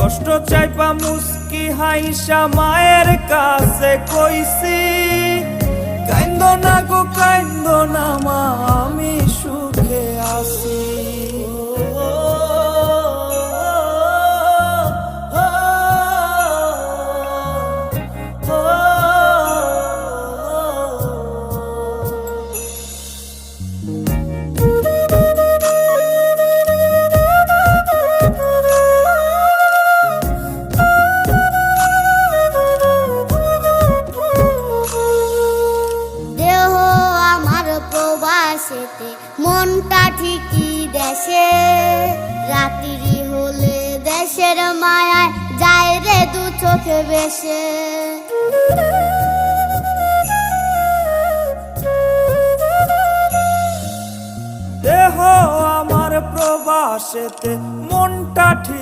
কষ্ট চাইপা মুস্কি হাইসা মায়ের কাছে কইছি, কাইন্দো না গো কাইন্দো না মা, আমি সুখে আছি। প্রবাসেতে মনটা ঠিকই দেশে, রাত্রি হলে দেশের মায়ায় যায় রে দু চোখে বেশে। দেহ আমার প্রবাসেতে মনটা ঠিক